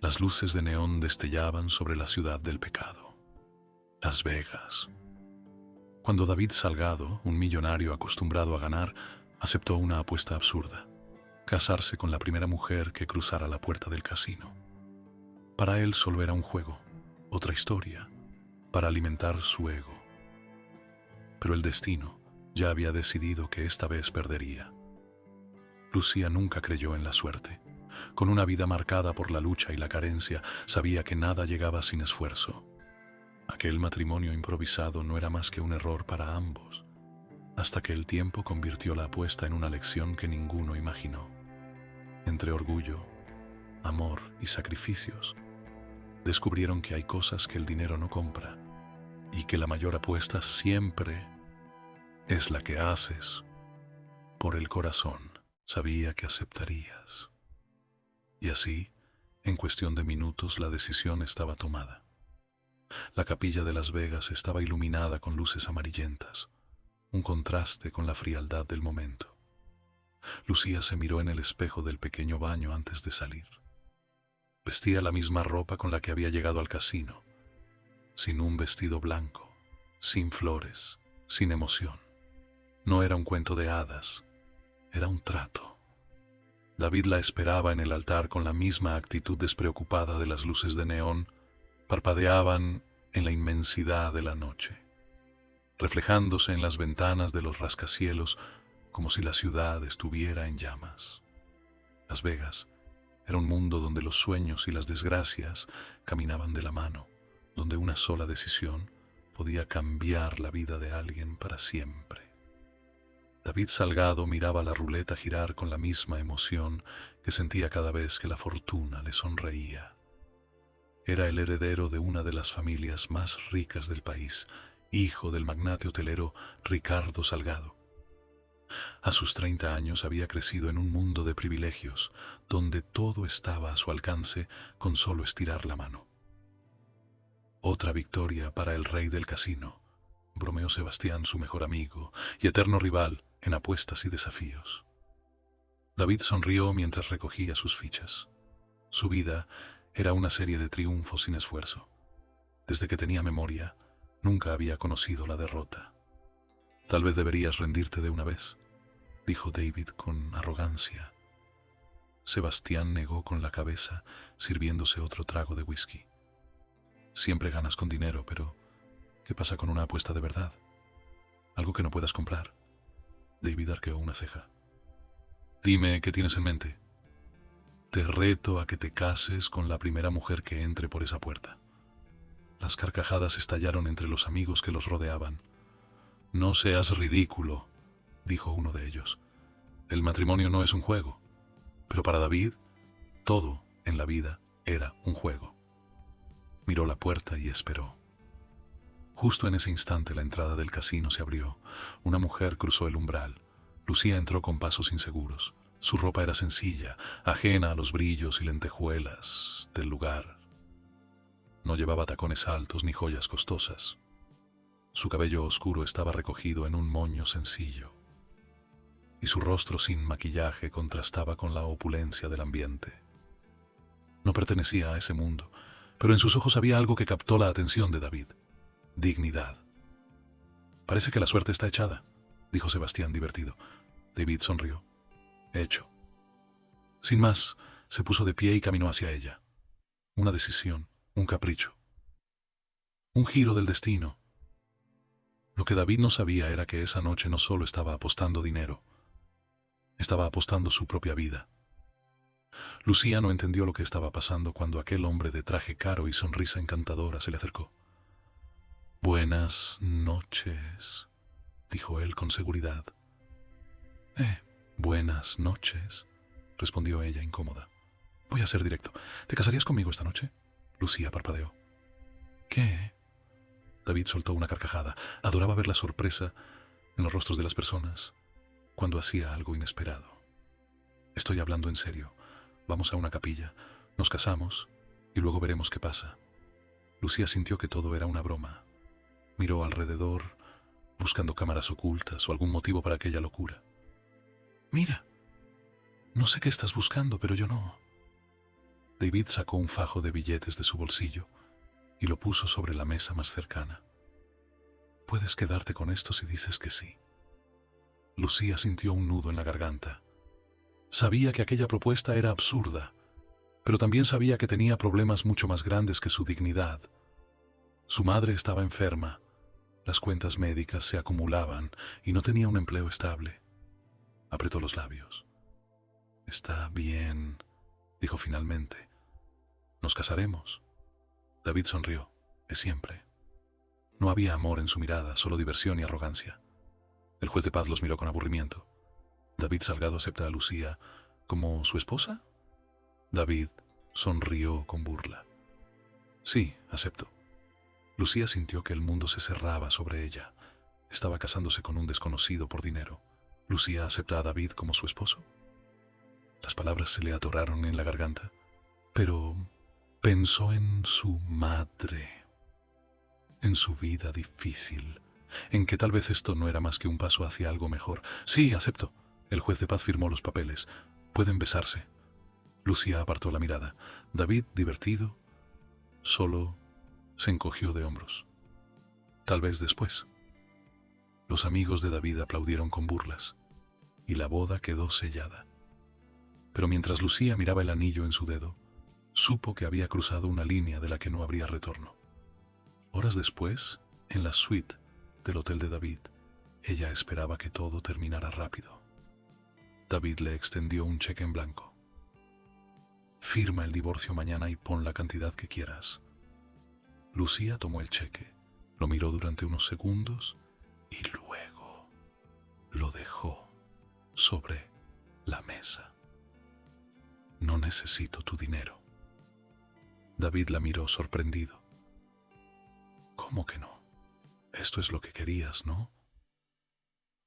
Las luces de neón destellaban sobre la ciudad del pecado, Las Vegas. Cuando David Salgado, un millonario acostumbrado a ganar, aceptó una apuesta absurda: casarse con la primera mujer que cruzara la puerta del casino. Para él solo era un juego, otra historia, para alimentar su ego. Pero el destino ya había decidido que esta vez perdería. Lucía nunca creyó en la suerte. Con una vida marcada por la lucha y la carencia, sabía que nada llegaba sin esfuerzo. Aquel matrimonio improvisado no era más que un error para ambos, hasta que el tiempo convirtió la apuesta en una lección que ninguno imaginó. Entre orgullo, amor y sacrificios, descubrieron que hay cosas que el dinero no compra y que la mayor apuesta siempre es la que haces por el corazón. Sabía que aceptarías. Y así, en cuestión de minutos, la decisión estaba tomada. La capilla de Las Vegas estaba iluminada con luces amarillentas, un contraste con la frialdad del momento. Lucía se miró en el espejo del pequeño baño antes de salir. Vestía la misma ropa con la que había llegado al casino, sin un vestido blanco, sin flores, sin emoción. No era un cuento de hadas, era un trato. David la esperaba en el altar con la misma actitud despreocupada de las luces de neón. Parpadeaban en la inmensidad de la noche, reflejándose en las ventanas de los rascacielos como si la ciudad estuviera en llamas. Las Vegas era un mundo donde los sueños y las desgracias caminaban de la mano, donde una sola decisión podía cambiar la vida de alguien para siempre. David Salgado miraba la ruleta girar con la misma emoción que sentía cada vez que la fortuna le sonreía. Era el heredero de una de las familias más ricas del país, hijo del magnate hotelero Ricardo Salgado. A sus 30 años había crecido en un mundo de privilegios, donde todo estaba a su alcance con solo estirar la mano. Otra victoria para el rey del casino, bromeó Sebastián, su mejor amigo y eterno rival en apuestas y desafíos. David sonrió mientras recogía sus fichas. Su vida era una serie de triunfos sin esfuerzo. Desde que tenía memoria, nunca había conocido la derrota. Tal vez deberías rendirte de una vez, dijo David con arrogancia. Sebastián negó con la cabeza, sirviéndose otro trago de whisky. Siempre ganas con dinero, pero ¿qué pasa con una apuesta de verdad? Algo que no puedas comprar. David arqueó una ceja. Dime qué tienes en mente. Te reto a que te cases con la primera mujer que entre por esa puerta. Las carcajadas estallaron entre los amigos que los rodeaban. No seas ridículo, dijo uno de ellos. El matrimonio no es un juego. Pero para David, todo en la vida era un juego. Miró la puerta y esperó. Justo en ese instante la entrada del casino se abrió. Una mujer cruzó el umbral. Lucía entró con pasos inseguros. Su ropa era sencilla, ajena a los brillos y lentejuelas del lugar. No llevaba tacones altos ni joyas costosas. Su cabello oscuro estaba recogido en un moño sencillo, y su rostro sin maquillaje contrastaba con la opulencia del ambiente. No pertenecía a ese mundo, pero en sus ojos había algo que captó la atención de David. Dignidad. Parece que la suerte está echada, dijo Sebastián divertido. David sonrió. Hecho. Sin más, se puso de pie y caminó hacia ella. Una decisión, un capricho. Un giro del destino. Lo que David no sabía era que esa noche no solo estaba apostando dinero, estaba apostando su propia vida. Lucía no entendió lo que estaba pasando cuando aquel hombre de traje caro y sonrisa encantadora se le acercó. Buenas noches, dijo él con seguridad. Buenas noches, respondió ella incómoda. Voy a ser directo. ¿Te casarías conmigo esta noche? Lucía parpadeó. ¿Qué? David soltó una carcajada. Adoraba ver la sorpresa en los rostros de las personas cuando hacía algo inesperado. Estoy hablando en serio. Vamos a una capilla, nos casamos y luego veremos qué pasa. Lucía sintió que todo era una broma. Miró alrededor, buscando cámaras ocultas o algún motivo para aquella locura. Mira, no sé qué estás buscando, pero yo no. David sacó un fajo de billetes de su bolsillo y lo puso sobre la mesa más cercana. Puedes quedarte con esto si dices que sí. Lucía sintió un nudo en la garganta. Sabía que aquella propuesta era absurda, pero también sabía que tenía problemas mucho más grandes que su dignidad. Su madre estaba enferma, las cuentas médicas se acumulaban y no tenía un empleo estable. Apretó los labios. Está bien, dijo finalmente. Nos casaremos. David sonrió. Es siempre. No había amor en su mirada, solo diversión y arrogancia. El juez de paz los miró con aburrimiento. ¿David Salgado acepta a Lucía como su esposa? David sonrió con burla. Sí, acepto. Lucía sintió que el mundo se cerraba sobre ella. Estaba casándose con un desconocido por dinero. ¿Lucía acepta a David como su esposo? Las palabras se le atoraron en la garganta, pero pensó en su madre, en su vida difícil, en que tal vez esto no era más que un paso hacia algo mejor. Sí, acepto. El juez de paz firmó los papeles. Pueden besarse. Lucía apartó la mirada. David, divertido, solo se encogió de hombros. Tal vez después. Los amigos de David aplaudieron con burlas, y la boda quedó sellada. Pero mientras Lucía miraba el anillo en su dedo, supo que había cruzado una línea de la que no habría retorno. Horas después, en la suite del hotel de David, ella esperaba que todo terminara rápido. David le extendió un cheque en blanco. Firma el divorcio mañana y pon la cantidad que quieras. Lucía tomó el cheque, lo miró durante unos segundos y luego lo dejó sobre la mesa. No necesito tu dinero. David la miró sorprendido. ¿Cómo que no? Esto es lo que querías, ¿no?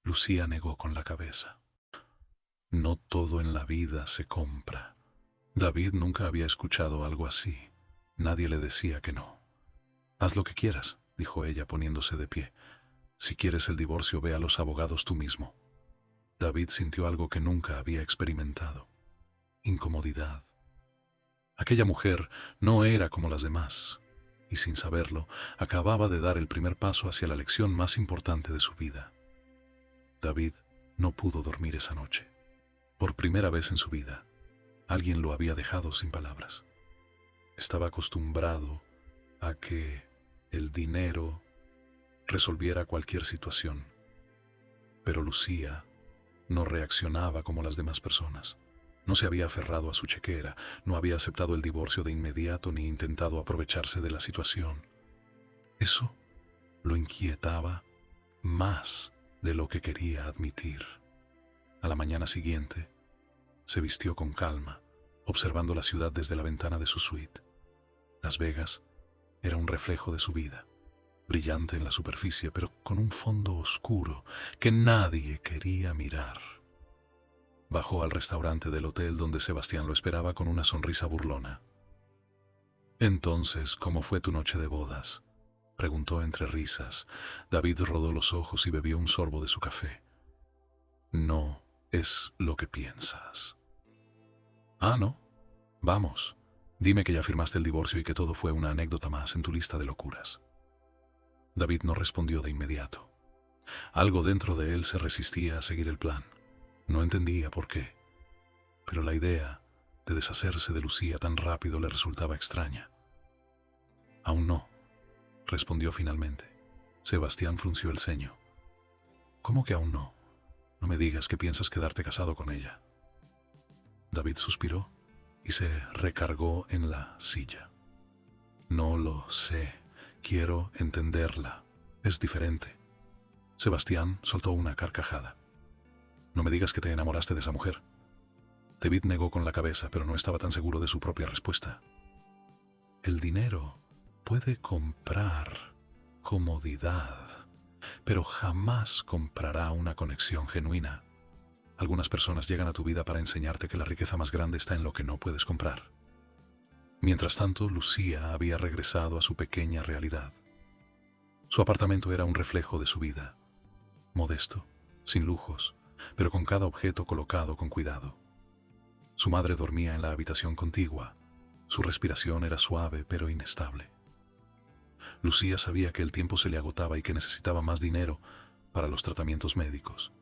Lucía negó con la cabeza. No todo en la vida se compra. David nunca había escuchado algo así. Nadie le decía que no. Haz lo que quieras, dijo ella poniéndose de pie. Si quieres el divorcio, ve a los abogados tú mismo. David sintió algo que nunca había experimentado. Incomodidad. Aquella mujer no era como las demás, y sin saberlo, acababa de dar el primer paso hacia la lección más importante de su vida. David no pudo dormir esa noche. Por primera vez en su vida, alguien lo había dejado sin palabras. Estaba acostumbrado a que el dinero resolviera cualquier situación, pero Lucía no reaccionaba como las demás personas. No se había aferrado a su chequera, no había aceptado el divorcio de inmediato ni intentado aprovecharse de la situación. Eso lo inquietaba más de lo que quería admitir. A la mañana siguiente, se vistió con calma, observando la ciudad desde la ventana de su suite. Las Vegas era un reflejo de su vida, brillante en la superficie, pero con un fondo oscuro que nadie quería mirar. Bajó al restaurante del hotel donde Sebastián lo esperaba con una sonrisa burlona. Entonces, ¿cómo fue tu noche de bodas?, preguntó entre risas. David rodó los ojos y bebió un sorbo de su café. No es lo que piensas. Ah, ¿no? Vamos, dime que ya firmaste el divorcio y que todo fue una anécdota más en tu lista de locuras. David no respondió de inmediato. Algo dentro de él se resistía a seguir el plan. No entendía por qué, pero la idea de deshacerse de Lucía tan rápido le resultaba extraña. Aún no, respondió finalmente. Sebastián frunció el ceño. ¿Cómo que aún no? No me digas que piensas quedarte casado con ella. David suspiró y se recargó en la silla. No lo sé, quiero entenderla. Es diferente. Sebastián soltó una carcajada. No me digas que te enamoraste de esa mujer. David negó con la cabeza, pero no estaba tan seguro de su propia respuesta. El dinero puede comprar comodidad, pero jamás comprará una conexión genuina. Algunas personas llegan a tu vida para enseñarte que la riqueza más grande está en lo que no puedes comprar. Mientras tanto, Lucía había regresado a su pequeña realidad. Su apartamento era un reflejo de su vida. Modesto, sin lujos, pero con cada objeto colocado con cuidado. Su madre dormía en la habitación contigua. Su respiración era suave pero inestable. Lucía sabía que el tiempo se le agotaba y que necesitaba más dinero para los tratamientos médicos.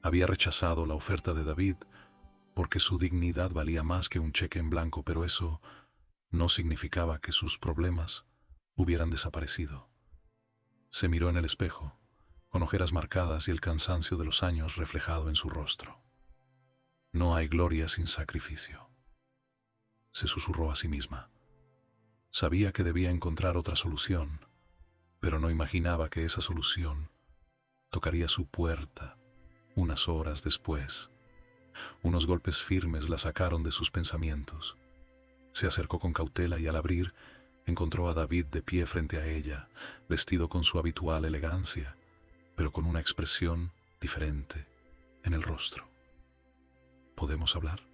Había rechazado la oferta de David porque su dignidad valía más que un cheque en blanco, pero eso no significaba que sus problemas hubieran desaparecido. Se miró en el espejo, con ojeras marcadas y el cansancio de los años reflejado en su rostro. No hay gloria sin sacrificio, se susurró a sí misma. Sabía que debía encontrar otra solución, pero no imaginaba que esa solución tocaría su puerta unas horas después. Unos golpes firmes la sacaron de sus pensamientos. Se acercó con cautela y al abrir, encontró a David de pie frente a ella, vestido con su habitual elegancia, pero con una expresión diferente en el rostro. ¿Podemos hablar?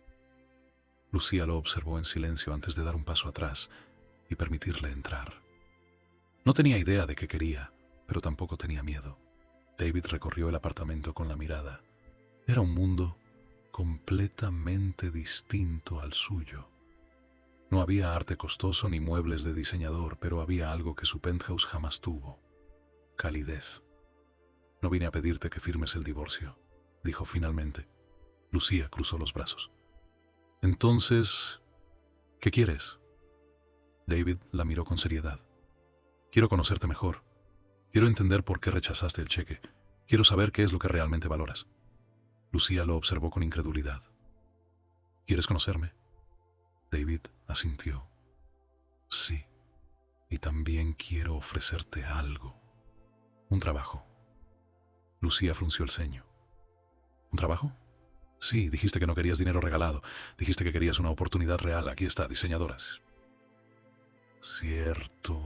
Lucía lo observó en silencio antes de dar un paso atrás y permitirle entrar. No tenía idea de qué quería, pero tampoco tenía miedo. David recorrió el apartamento con la mirada. Era un mundo completamente distinto al suyo. No había arte costoso ni muebles de diseñador, pero había algo que su penthouse jamás tuvo: calidez. No vine a pedirte que firmes el divorcio, dijo finalmente. Lucía cruzó los brazos. Entonces, ¿qué quieres? David la miró con seriedad. Quiero conocerte mejor. Quiero entender por qué rechazaste el cheque. Quiero saber qué es lo que realmente valoras. Lucía lo observó con incredulidad. ¿Quieres conocerme? David asintió. Sí, y también quiero ofrecerte algo. Un trabajo. Lucía frunció el ceño. ¿Un trabajo? Sí, dijiste que no querías dinero regalado. Dijiste que querías una oportunidad real. Aquí está, diseñadoras. Cierto.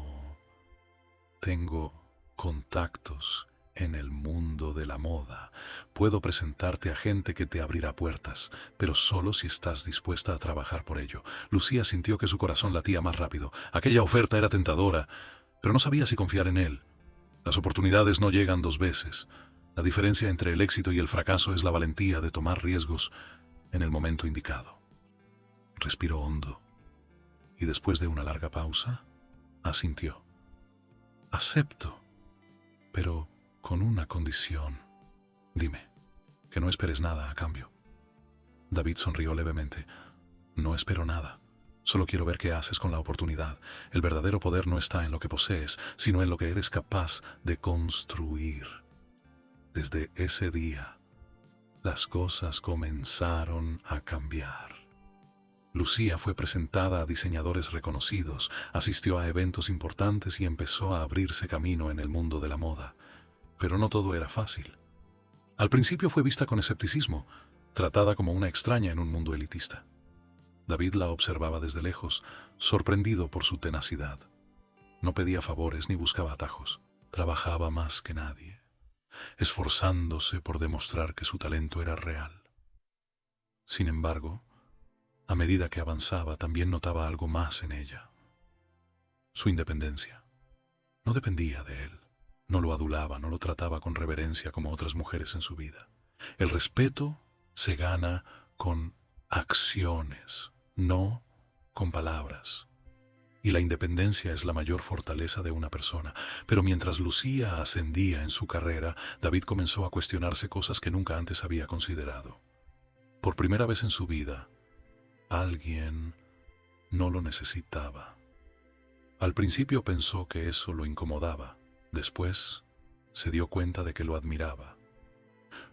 Tengo contactos en el mundo de la moda. Puedo presentarte a gente que te abrirá puertas, pero solo si estás dispuesta a trabajar por ello. Lucía sintió que su corazón latía más rápido. Aquella oferta era tentadora, pero no sabía si confiar en él. Las oportunidades no llegan dos veces. La diferencia entre el éxito y el fracaso es la valentía de tomar riesgos en el momento indicado. Respiró hondo y después de una larga pausa, asintió. Acepto, pero con una condición. Dime, que no esperes nada a cambio. David sonrió levemente. No espero nada. Solo quiero ver qué haces con la oportunidad. El verdadero poder no está en lo que posees, sino en lo que eres capaz de construir. Desde ese día, las cosas comenzaron a cambiar. Lucía fue presentada a diseñadores reconocidos, asistió a eventos importantes y empezó a abrirse camino en el mundo de la moda. Pero no todo era fácil. Al principio fue vista con escepticismo, tratada como una extraña en un mundo elitista. David la observaba desde lejos, sorprendido por su tenacidad. No pedía favores ni buscaba atajos. Trabajaba más que nadie, esforzándose por demostrar que su talento era real. Sin embargo, a medida que avanzaba, también notaba algo más en ella. Su independencia. No dependía de él. No lo adulaba, no lo trataba con reverencia como otras mujeres en su vida. El respeto se gana con acciones, no con palabras. Y la independencia es la mayor fortaleza de una persona. Pero mientras Lucía ascendía en su carrera, David comenzó a cuestionarse cosas que nunca antes había considerado. Por primera vez en su vida, alguien no lo necesitaba. Al principio pensó que eso lo incomodaba. Después se dio cuenta de que lo admiraba.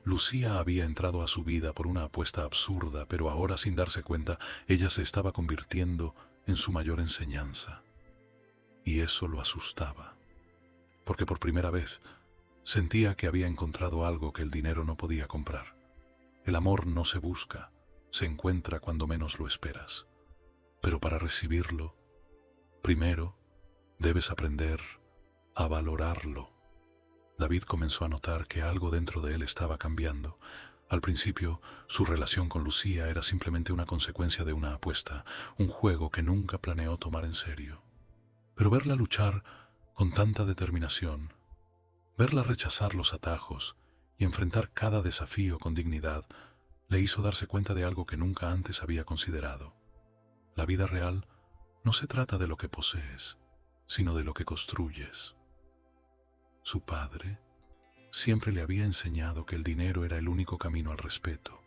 Lucía había entrado a su vida por una apuesta absurda, pero ahora, sin darse cuenta, ella se estaba convirtiendo en su mayor enseñanza. Y eso lo asustaba, porque por primera vez sentía que había encontrado algo que el dinero no podía comprar. El amor no se busca, se encuentra cuando menos lo esperas. Pero para recibirlo, primero debes aprender a valorarlo. David comenzó a notar que algo dentro de él estaba cambiando. Al principio, su relación con Lucía era simplemente una consecuencia de una apuesta, un juego que nunca planeó tomar en serio. Pero verla luchar con tanta determinación, verla rechazar los atajos y enfrentar cada desafío con dignidad, le hizo darse cuenta de algo que nunca antes había considerado. La vida real no se trata de lo que posees, sino de lo que construyes. Su padre siempre le había enseñado que el dinero era el único camino al respeto,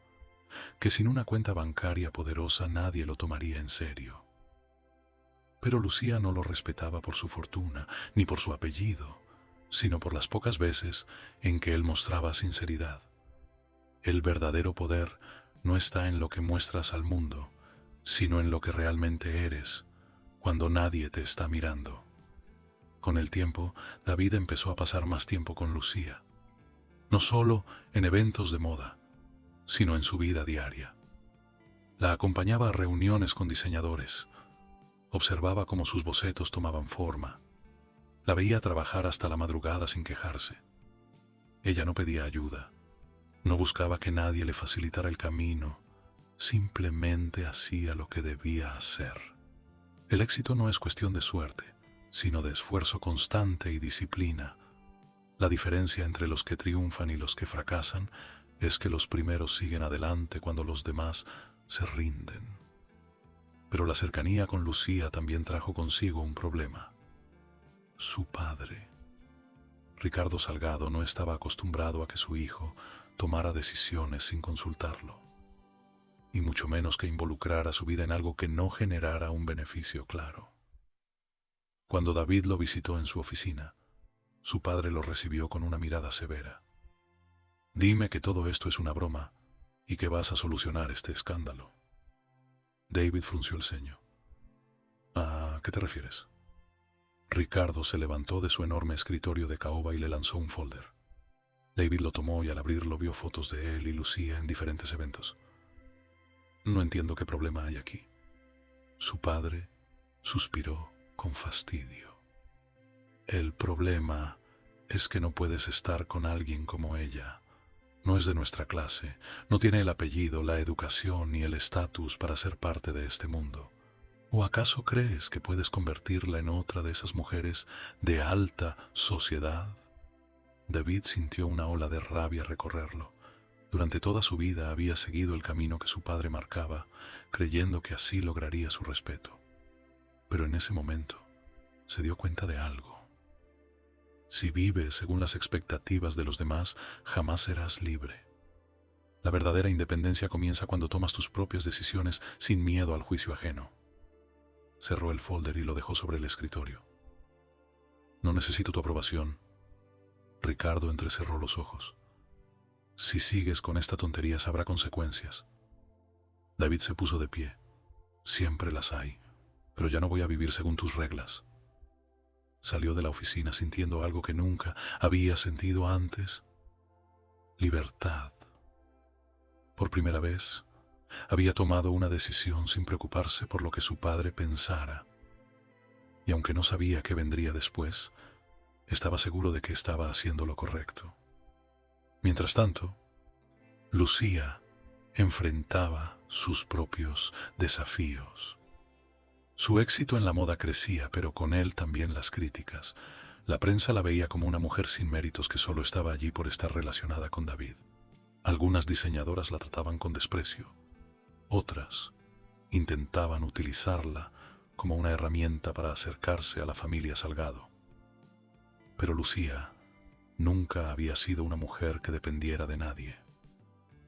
que sin una cuenta bancaria poderosa nadie lo tomaría en serio. Pero Lucía no lo respetaba por su fortuna, ni por su apellido, sino por las pocas veces en que él mostraba sinceridad. El verdadero poder no está en lo que muestras al mundo, sino en lo que realmente eres, cuando nadie te está mirando. Con el tiempo, David empezó a pasar más tiempo con Lucía, no solo en eventos de moda, sino en su vida diaria. La acompañaba a reuniones con diseñadores, observaba cómo sus bocetos tomaban forma, la veía trabajar hasta la madrugada sin quejarse. Ella no pedía ayuda, no buscaba que nadie le facilitara el camino, simplemente hacía lo que debía hacer. El éxito no es cuestión de suerte, sino de esfuerzo constante y disciplina. La diferencia entre los que triunfan y los que fracasan es que los primeros siguen adelante cuando los demás se rinden. Pero la cercanía con Lucía también trajo consigo un problema. Su padre. Ricardo Salgado no estaba acostumbrado a que su hijo tomara decisiones sin consultarlo, y mucho menos que involucrara su vida en algo que no generara un beneficio claro. Cuando David lo visitó en su oficina, su padre lo recibió con una mirada severa. «Dime que todo esto es una broma y que vas a solucionar este escándalo». David frunció el ceño. «¿A qué te refieres?». Ricardo se levantó de su enorme escritorio de caoba y le lanzó un folder. David lo tomó y al abrirlo vio fotos de él y Lucía en diferentes eventos. «No entiendo qué problema hay aquí». Su padre suspiró con fastidio. «El problema es que no puedes estar con alguien como ella. No es de nuestra clase, no tiene el apellido, la educación ni el estatus para ser parte de este mundo. ¿O acaso crees que puedes convertirla en otra de esas mujeres de alta sociedad?». David sintió una ola de rabia recorrerlo. Durante toda su vida había seguido el camino que su padre marcaba, creyendo que así lograría su respeto. Pero en ese momento se dio cuenta de algo. Si vives según las expectativas de los demás, jamás serás libre. La verdadera independencia comienza cuando tomas tus propias decisiones sin miedo al juicio ajeno. Cerró el folder y lo dejó sobre el escritorio. «No necesito tu aprobación». Ricardo entrecerró los ojos. «Si sigues con esta tontería habrá consecuencias». David se puso de pie. «Siempre las hay, pero ya no voy a vivir según tus reglas». Salió de la oficina sintiendo algo que nunca había sentido antes: libertad. Por primera vez, había tomado una decisión sin preocuparse por lo que su padre pensara. Y aunque no sabía qué vendría después, estaba seguro de que estaba haciendo lo correcto. Mientras tanto, Lucía enfrentaba sus propios desafíos. Su éxito en la moda crecía, pero con él también las críticas. La prensa la veía como una mujer sin méritos que solo estaba allí por estar relacionada con David. Algunas diseñadoras la trataban con desprecio. Otras intentaban utilizarla como una herramienta para acercarse a la familia Salgado. Pero Lucía nunca había sido una mujer que dependiera de nadie.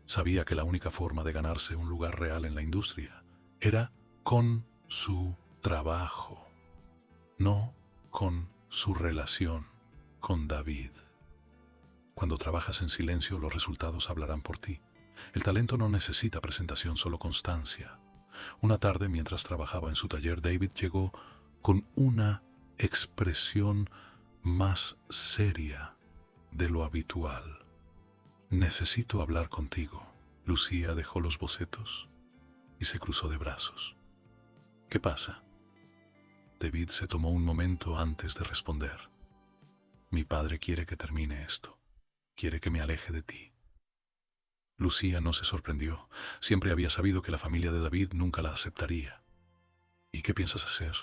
Sabía que la única forma de ganarse un lugar real en la industria era con su trabajo, no con su relación con David. Cuando trabajas en silencio, los resultados hablarán por ti. El talento no necesita presentación, solo constancia. Una tarde, mientras trabajaba en su taller, David llegó con una expresión más seria de lo habitual. «Necesito hablar contigo». Lucía dejó los bocetos y se cruzó de brazos. «¿Qué pasa?». David se tomó un momento antes de responder. «Mi padre quiere que termine esto. Quiere que me aleje de ti». Lucía no se sorprendió. Siempre había sabido que la familia de David nunca la aceptaría. «¿Y qué piensas hacer?».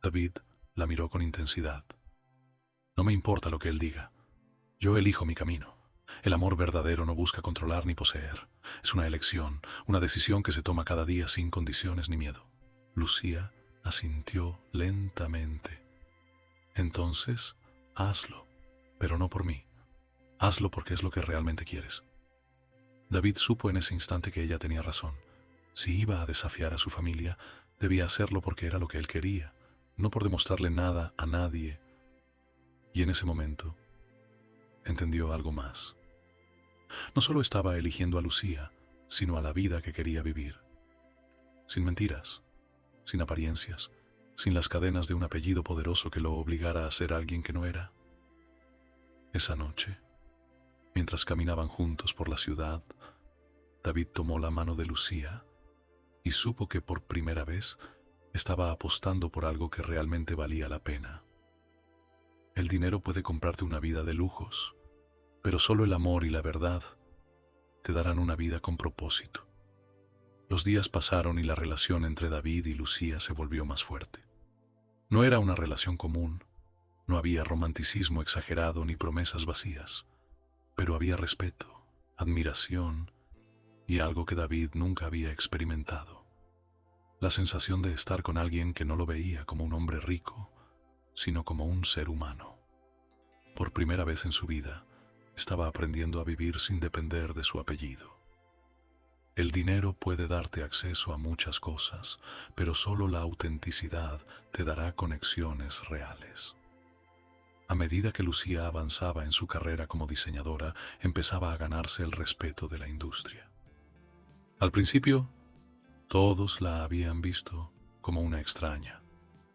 David la miró con intensidad. «No me importa lo que él diga. Yo elijo mi camino. El amor verdadero no busca controlar ni poseer. Es una elección, una decisión que se toma cada día sin condiciones ni miedo. Lucía asintió lentamente. Entonces, hazlo, pero no por mí. Hazlo porque es lo que realmente quieres. David supo en ese instante que ella tenía razón. Si iba a desafiar a su familia, debía hacerlo porque era lo que él quería, no por demostrarle nada a nadie. Y en ese momento, entendió algo más. No solo estaba eligiendo a Lucía, sino a la vida que quería vivir. Sin mentiras, sin apariencias, sin las cadenas de un apellido poderoso que lo obligara a ser alguien que no era. Esa noche, mientras caminaban juntos por la ciudad, David tomó la mano de Lucía y supo que por primera vez estaba apostando por algo que realmente valía la pena. El dinero puede comprarte una vida de lujos, pero solo el amor y la verdad te darán una vida con propósito. Los días pasaron y la relación entre David y Lucía se volvió más fuerte. No era una relación común, no había romanticismo exagerado ni promesas vacías, pero había respeto, admiración y algo que David nunca había experimentado. La sensación de estar con alguien que no lo veía como un hombre rico, sino como un ser humano. Por primera vez en su vida, estaba aprendiendo a vivir sin depender de su apellido. El dinero puede darte acceso a muchas cosas, pero solo la autenticidad te dará conexiones reales. A medida que Lucía avanzaba en su carrera como diseñadora, empezaba a ganarse el respeto de la industria. Al principio, todos la habían visto como una extraña,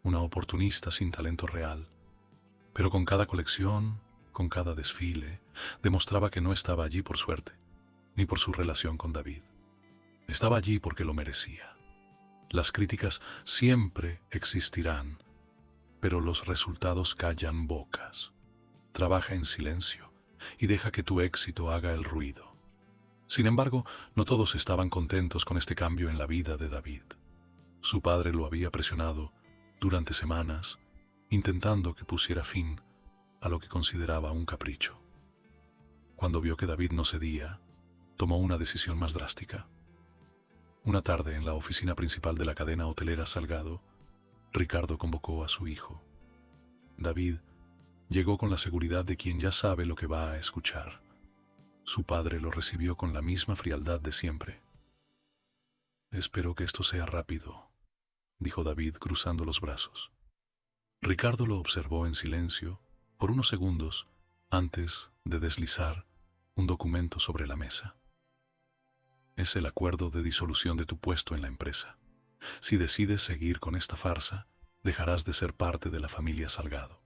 una oportunista sin talento real, pero con cada colección, con cada desfile, demostraba que no estaba allí por suerte, ni por su relación con David. Estaba allí porque lo merecía. Las críticas siempre existirán, pero los resultados callan bocas. Trabaja en silencio y deja que tu éxito haga el ruido. Sin embargo, no todos estaban contentos con este cambio en la vida de David. Su padre lo había presionado durante semanas, intentando que pusiera fin a lo que consideraba un capricho. Cuando vio que David no cedía, tomó una decisión más drástica. Una tarde en la oficina principal de la cadena hotelera Salgado, Ricardo convocó a su hijo. David llegó con la seguridad de quien ya sabe lo que va a escuchar. Su padre lo recibió con la misma frialdad de siempre. «Espero que esto sea rápido», dijo David cruzando los brazos. Ricardo lo observó en silencio por unos segundos antes de deslizar un documento sobre la mesa. «Es el acuerdo de disolución de tu puesto en la empresa. Si decides seguir con esta farsa, dejarás de ser parte de la familia Salgado».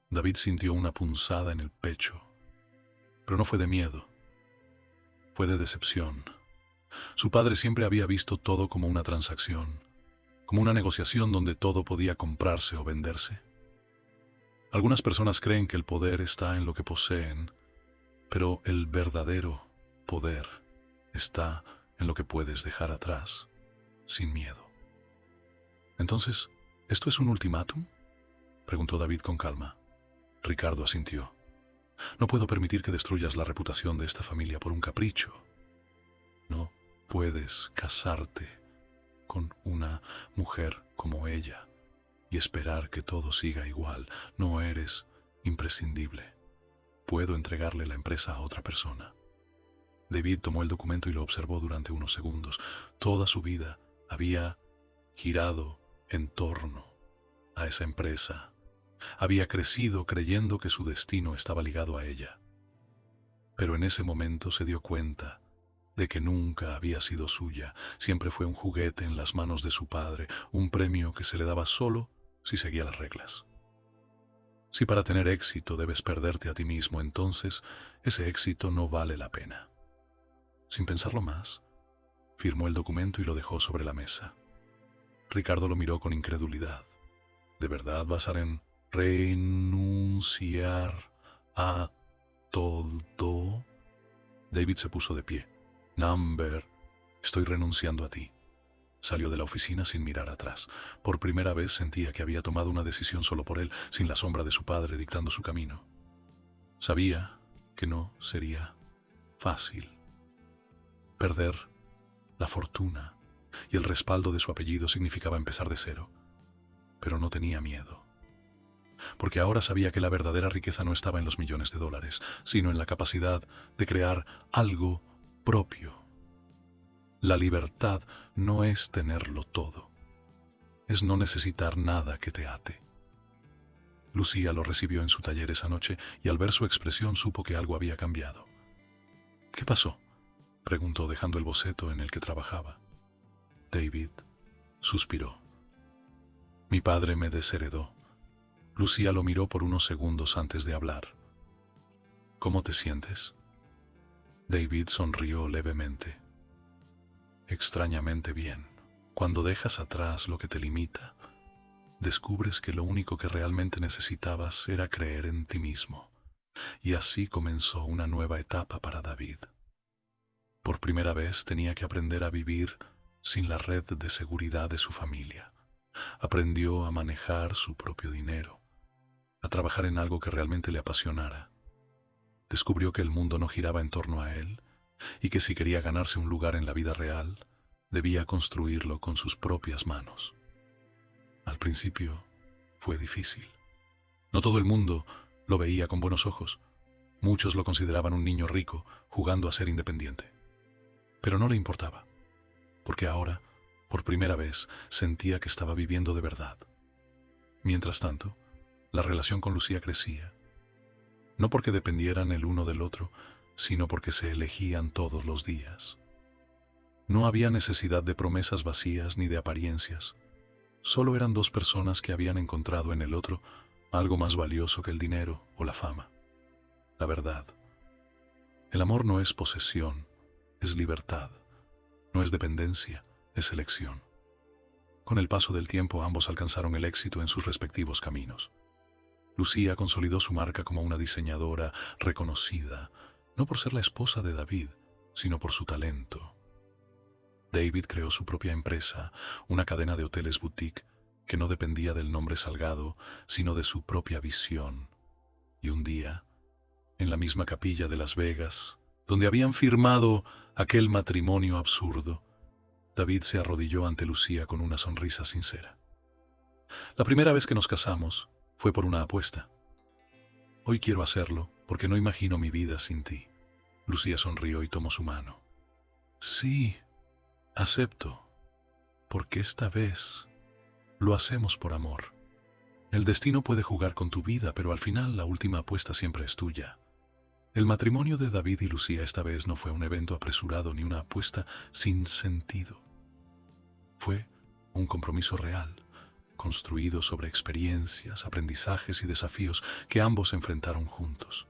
David sintió una punzada en el pecho, pero no fue de miedo, fue de decepción. Su padre siempre había visto todo como una transacción, como una negociación donde todo podía comprarse o venderse. Algunas personas creen que el poder está en lo que poseen, pero el verdadero poder está en lo que puedes dejar atrás, sin miedo. «Entonces, ¿esto es un ultimátum?», preguntó David con calma. Ricardo asintió. «No puedo permitir que destruyas la reputación de esta familia por un capricho. No puedes casarte con una mujer como ella y esperar que todo siga igual. No eres imprescindible. Puedo entregarle la empresa a otra persona». David tomó el documento y lo observó durante unos segundos. Toda su vida había girado en torno a esa empresa. Había crecido creyendo que su destino estaba ligado a ella. Pero en ese momento se dio cuenta de que nunca había sido suya. Siempre fue un juguete en las manos de su padre, un premio que se le daba solo si seguía las reglas. Si para tener éxito debes perderte a ti mismo, entonces ese éxito no vale la pena. Sin pensarlo más, firmó el documento y lo dejó sobre la mesa. Ricardo lo miró con incredulidad. ¿De verdad vas a renunciar a todo? David se puso de pie. «Number, estoy renunciando a ti». Salió de la oficina sin mirar atrás. Por primera vez sentía que había tomado una decisión solo por él, sin la sombra de su padre dictando su camino. Sabía que no sería fácil. Perder la fortuna y el respaldo de su apellido significaba empezar de cero, pero no tenía miedo, porque ahora sabía que la verdadera riqueza no estaba en los millones de dólares, sino en la capacidad de crear algo propio. La libertad no es tenerlo todo, es no necesitar nada que te ate. Lucía lo recibió en su taller esa noche y al ver su expresión supo que algo había cambiado. ¿Qué pasó?, preguntó dejando el boceto en el que trabajaba. David suspiró. Mi padre me desheredó. Lucía lo miró por unos segundos antes de hablar. ¿Cómo te sientes? David sonrió levemente. Extrañamente bien. Cuando dejas atrás lo que te limita, descubres que lo único que realmente necesitabas era creer en ti mismo. Y así comenzó una nueva etapa para David. Por primera vez tenía que aprender a vivir sin la red de seguridad de su familia. Aprendió a manejar su propio dinero, a trabajar en algo que realmente le apasionara. Descubrió que el mundo no giraba en torno a él y que si quería ganarse un lugar en la vida real, debía construirlo con sus propias manos. Al principio fue difícil. No todo el mundo lo veía con buenos ojos. Muchos lo consideraban un niño rico jugando a ser independiente. Pero no le importaba, porque ahora, por primera vez, sentía que estaba viviendo de verdad. Mientras tanto, la relación con Lucía crecía, no porque dependieran el uno del otro, sino porque se elegían todos los días. No había necesidad de promesas vacías ni de apariencias. Solo eran dos personas que habían encontrado en el otro algo más valioso que el dinero o la fama. La verdad. El amor no es posesión, es libertad. No es dependencia, es elección. Con el paso del tiempo ambos alcanzaron el éxito en sus respectivos caminos. Lucía consolidó su marca como una diseñadora reconocida, no por ser la esposa de David, sino por su talento. David creó su propia empresa, una cadena de hoteles boutique que no dependía del nombre Salgado, sino de su propia visión. Y un día, en la misma capilla de Las Vegas, donde habían firmado aquel matrimonio absurdo, David se arrodilló ante Lucía con una sonrisa sincera. La primera vez que nos casamos fue por una apuesta. Hoy quiero hacerlo porque no imagino mi vida sin ti. Lucía sonrió y tomó su mano. Sí, acepto, porque esta vez lo hacemos por amor. El destino puede jugar con tu vida, pero al final la última apuesta siempre es tuya. El matrimonio de David y Lucía esta vez no fue un evento apresurado ni una apuesta sin sentido. Fue un compromiso real, construido sobre experiencias, aprendizajes y desafíos que ambos enfrentaron juntos.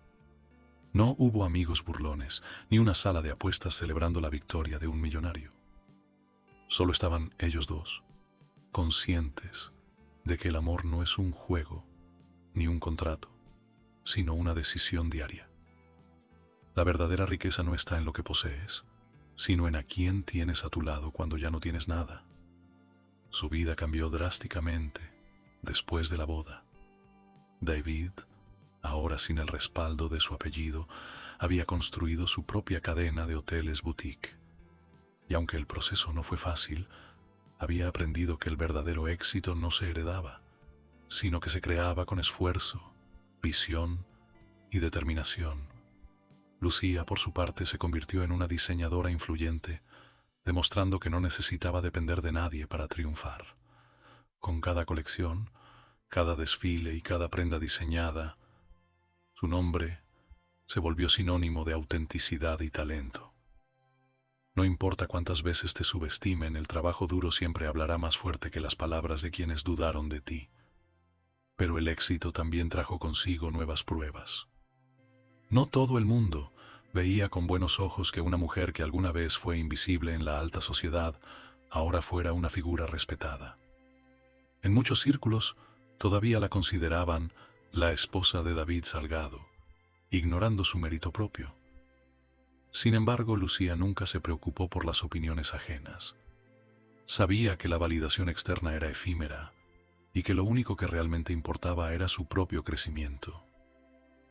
No hubo amigos burlones, ni una sala de apuestas celebrando la victoria de un millonario. Solo estaban ellos dos, conscientes de que el amor no es un juego ni un contrato, sino una decisión diaria. La verdadera riqueza no está en lo que posees, sino en a quién tienes a tu lado cuando ya no tienes nada. Su vida cambió drásticamente después de la boda. David, ahora sin el respaldo de su apellido, había construido su propia cadena de hoteles boutique. Y aunque el proceso no fue fácil, había aprendido que el verdadero éxito no se heredaba, sino que se creaba con esfuerzo, visión y determinación. Lucía, por su parte, se convirtió en una diseñadora influyente, demostrando que no necesitaba depender de nadie para triunfar. Con cada colección, cada desfile y cada prenda diseñada, su nombre se volvió sinónimo de autenticidad y talento. No importa cuántas veces te subestimen, el trabajo duro siempre hablará más fuerte que las palabras de quienes dudaron de ti. Pero el éxito también trajo consigo nuevas pruebas. No todo el mundo veía con buenos ojos que una mujer que alguna vez fue invisible en la alta sociedad ahora fuera una figura respetada. En muchos círculos todavía la consideraban la esposa de David Salgado, ignorando su mérito propio. Sin embargo, Lucía nunca se preocupó por las opiniones ajenas. Sabía que la validación externa era efímera y que lo único que realmente importaba era su propio crecimiento.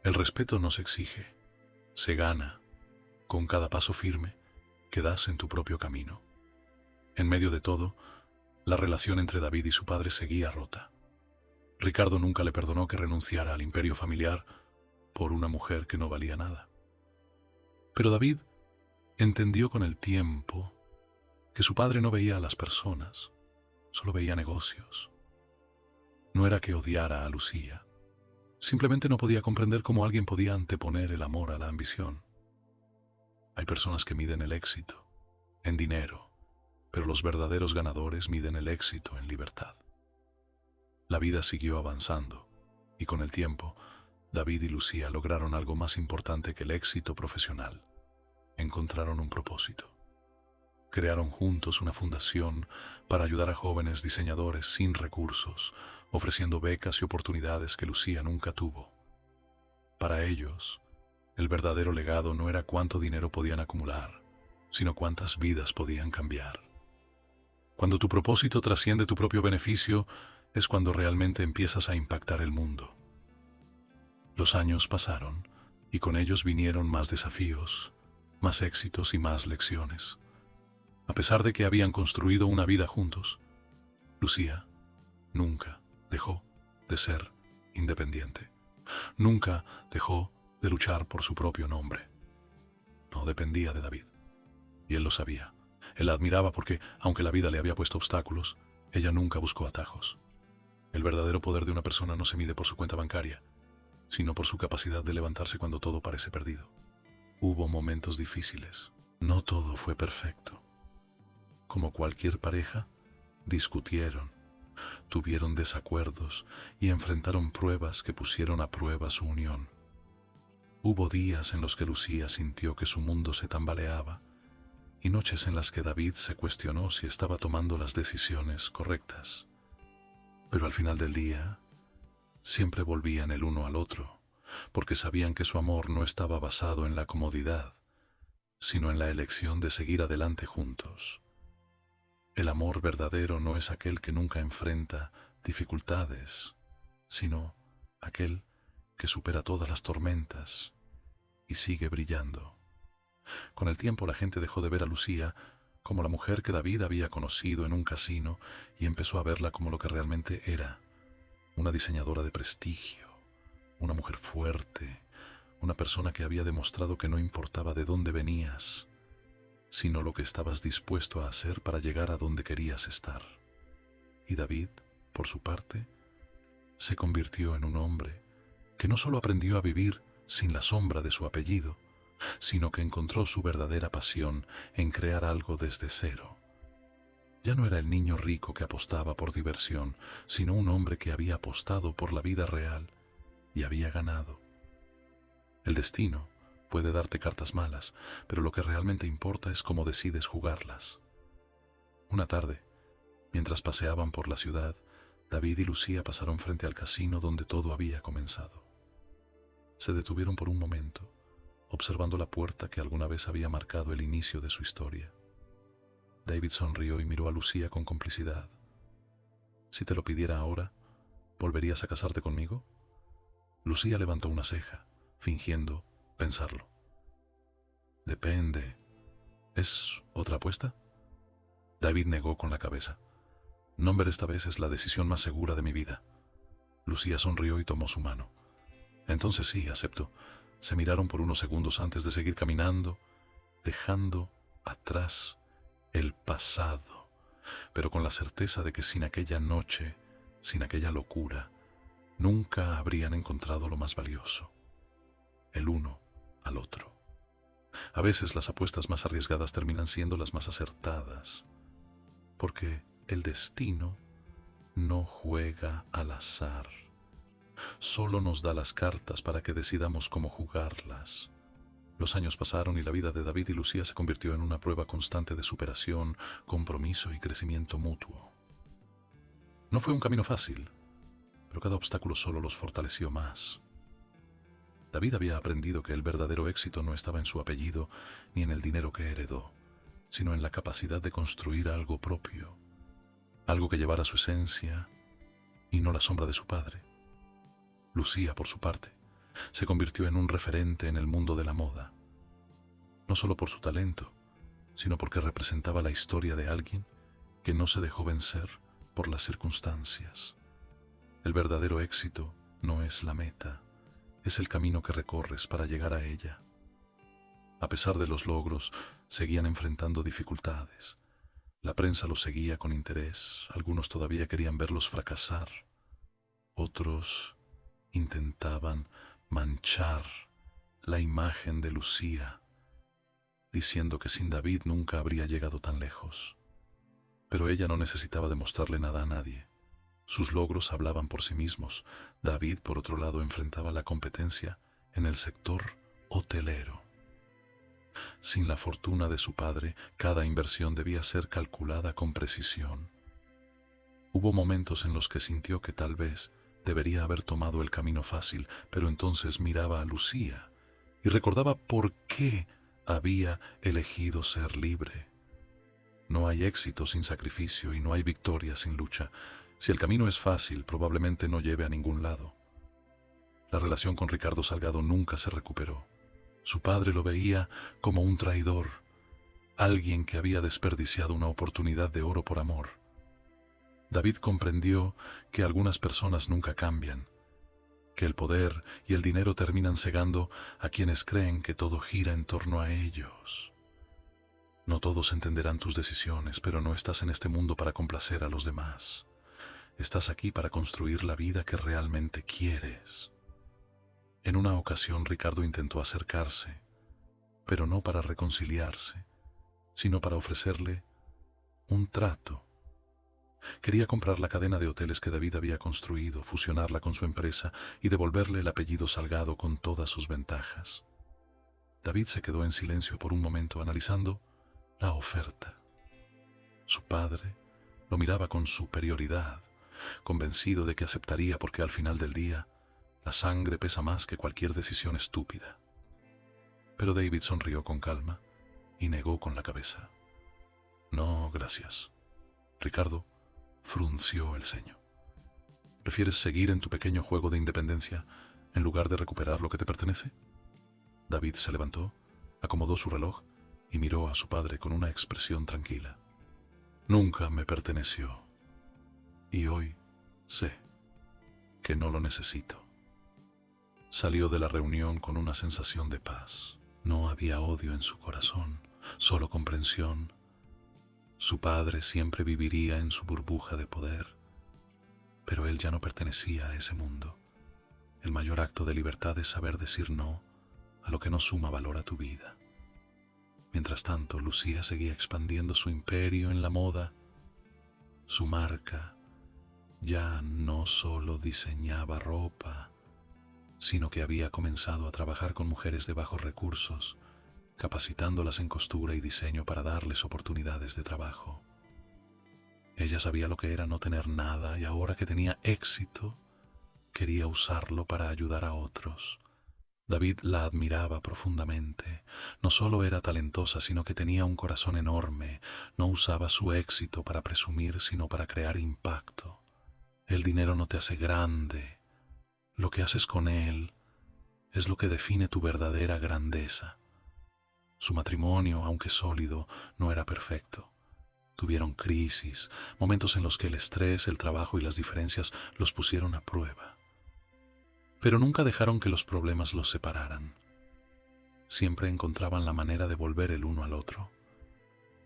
El respeto no se exige, se gana con cada paso firme que das en tu propio camino. En medio de todo, la relación entre David y su padre seguía rota. Ricardo nunca le perdonó que renunciara al imperio familiar por una mujer que no valía nada. Pero David entendió con el tiempo que su padre no veía a las personas, solo veía negocios. No era que odiara a Lucía, simplemente no podía comprender cómo alguien podía anteponer el amor a la ambición. Hay personas que miden el éxito en dinero, pero los verdaderos ganadores miden el éxito en libertad. La vida siguió avanzando, y con el tiempo, David y Lucía lograron algo más importante que el éxito profesional. Encontraron un propósito. Crearon juntos una fundación para ayudar a jóvenes diseñadores sin recursos, ofreciendo becas y oportunidades que Lucía nunca tuvo. Para ellos, el verdadero legado no era cuánto dinero podían acumular, sino cuántas vidas podían cambiar. Cuando tu propósito trasciende tu propio beneficio, es cuando realmente empiezas a impactar el mundo. Los años pasaron, y con ellos vinieron más desafíos, más éxitos y más lecciones. A pesar de que habían construido una vida juntos, Lucía nunca dejó de ser independiente. Nunca dejó de luchar por su propio nombre. No dependía de David, y él lo sabía. Él la admiraba porque, aunque la vida le había puesto obstáculos, ella nunca buscó atajos. El verdadero poder de una persona no se mide por su cuenta bancaria, sino por su capacidad de levantarse cuando todo parece perdido. Hubo momentos difíciles. No todo fue perfecto. Como cualquier pareja, discutieron, tuvieron desacuerdos y enfrentaron pruebas que pusieron a prueba su unión. Hubo días en los que Lucía sintió que su mundo se tambaleaba y noches en las que David se cuestionó si estaba tomando las decisiones correctas. Pero al final del día, siempre volvían el uno al otro, porque sabían que su amor no estaba basado en la comodidad, sino en la elección de seguir adelante juntos. El amor verdadero no es aquel que nunca enfrenta dificultades, sino aquel que supera todas las tormentas y sigue brillando. Con el tiempo la gente dejó de ver a Lucía como la mujer que David había conocido en un casino y empezó a verla como lo que realmente era, una diseñadora de prestigio, una mujer fuerte, una persona que había demostrado que no importaba de dónde venías, sino lo que estabas dispuesto a hacer para llegar a donde querías estar. Y David, por su parte, se convirtió en un hombre que no solo aprendió a vivir sin la sombra de su apellido, sino que encontró su verdadera pasión en crear algo desde cero. Ya no era el niño rico que apostaba por diversión, sino un hombre que había apostado por la vida real y había ganado. El destino puede darte cartas malas, pero lo que realmente importa es cómo decides jugarlas. Una tarde, mientras paseaban por la ciudad, David y Lucía pasaron frente al casino donde todo había comenzado. Se detuvieron por un momento, observando la puerta que alguna vez había marcado el inicio de su historia. David sonrió y miró a Lucía con complicidad. «Si te lo pidiera ahora, ¿volverías a casarte conmigo?» Lucía levantó una ceja, fingiendo pensarlo. «Depende. ¿Es otra apuesta?» David negó con la cabeza. «No, hombre, esta vez es la decisión más segura de mi vida». Lucía sonrió y tomó su mano. «Entonces sí, acepto». Se miraron por unos segundos antes de seguir caminando, dejando atrás el pasado, pero con la certeza de que sin aquella noche, sin aquella locura, nunca habrían encontrado lo más valioso, el uno al otro. A veces las apuestas más arriesgadas terminan siendo las más acertadas, porque el destino no juega al azar. Solo nos da las cartas para que decidamos cómo jugarlas. Los años pasaron y la vida de David y Lucía se convirtió en una prueba constante de superación, compromiso y crecimiento mutuo. No fue un camino fácil, pero cada obstáculo solo los fortaleció más. David había aprendido que el verdadero éxito no estaba en su apellido ni en el dinero que heredó, sino en la capacidad de construir algo propio, algo que llevara su esencia y no la sombra de su padre. Lucía, por su parte, se convirtió en un referente en el mundo de la moda, no solo por su talento, sino porque representaba la historia de alguien que no se dejó vencer por las circunstancias. El verdadero éxito no es la meta, es el camino que recorres para llegar a ella. A pesar de los logros, seguían enfrentando dificultades. La prensa los seguía con interés, algunos todavía querían verlos fracasar, otros intentaban manchar la imagen de Lucía, diciendo que sin David nunca habría llegado tan lejos. Pero ella no necesitaba demostrarle nada a nadie. Sus logros hablaban por sí mismos. David, por otro lado, enfrentaba la competencia en el sector hotelero. Sin la fortuna de su padre, cada inversión debía ser calculada con precisión. Hubo momentos en los que sintió que tal vez debería haber tomado el camino fácil, pero entonces miraba a Lucía y recordaba por qué había elegido ser libre. No hay éxito sin sacrificio y no hay victoria sin lucha. Si el camino es fácil, probablemente no lleve a ningún lado. La relación con Ricardo Salgado nunca se recuperó. Su padre lo veía como un traidor, alguien que había desperdiciado una oportunidad de oro por amor. David comprendió que algunas personas nunca cambian, que el poder y el dinero terminan cegando a quienes creen que todo gira en torno a ellos. No todos entenderán tus decisiones, pero no estás en este mundo para complacer a los demás. Estás aquí para construir la vida que realmente quieres. En una ocasión Ricardo intentó acercarse, pero no para reconciliarse, sino para ofrecerle un trato. Quería comprar la cadena de hoteles que David había construido, fusionarla con su empresa y devolverle el apellido Salgado con todas sus ventajas. David se quedó en silencio por un momento analizando la oferta. Su padre lo miraba con superioridad, convencido de que aceptaría porque al final del día la sangre pesa más que cualquier decisión estúpida. Pero David sonrió con calma y negó con la cabeza. No, gracias. Ricardo frunció el ceño. ¿Prefieres seguir en tu pequeño juego de independencia en lugar de recuperar lo que te pertenece? David se levantó, acomodó su reloj y miró a su padre con una expresión tranquila. Nunca me perteneció. Y hoy sé que no lo necesito. Salió de la reunión con una sensación de paz. No había odio en su corazón, solo comprensión. Su padre siempre viviría en su burbuja de poder, pero él ya no pertenecía a ese mundo. El mayor acto de libertad es saber decir no a lo que no suma valor a tu vida. Mientras tanto, Lucía seguía expandiendo su imperio en la moda. Su marca ya no solo diseñaba ropa, sino que había comenzado a trabajar con mujeres de bajos recursos, capacitándolas en costura y diseño para darles oportunidades de trabajo. Ella sabía lo que era no tener nada y ahora que tenía éxito, quería usarlo para ayudar a otros. David la admiraba profundamente. No solo era talentosa, sino que tenía un corazón enorme. No usaba su éxito para presumir, sino para crear impacto. El dinero no te hace grande. Lo que haces con él es lo que define tu verdadera grandeza. Su matrimonio, aunque sólido, no era perfecto. Tuvieron crisis, momentos en los que el estrés, el trabajo y las diferencias los pusieron a prueba. Pero nunca dejaron que los problemas los separaran. Siempre encontraban la manera de volver el uno al otro,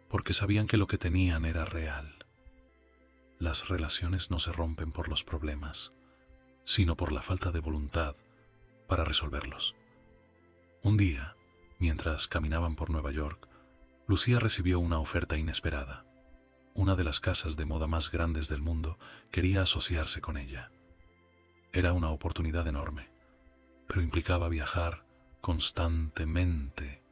porque sabían que lo que tenían era real. Las relaciones no se rompen por los problemas, sino por la falta de voluntad para resolverlos. Un día, mientras caminaban por Nueva York, Lucía recibió una oferta inesperada. Una de las casas de moda más grandes del mundo quería asociarse con ella. Era una oportunidad enorme, pero implicaba viajar constantemente,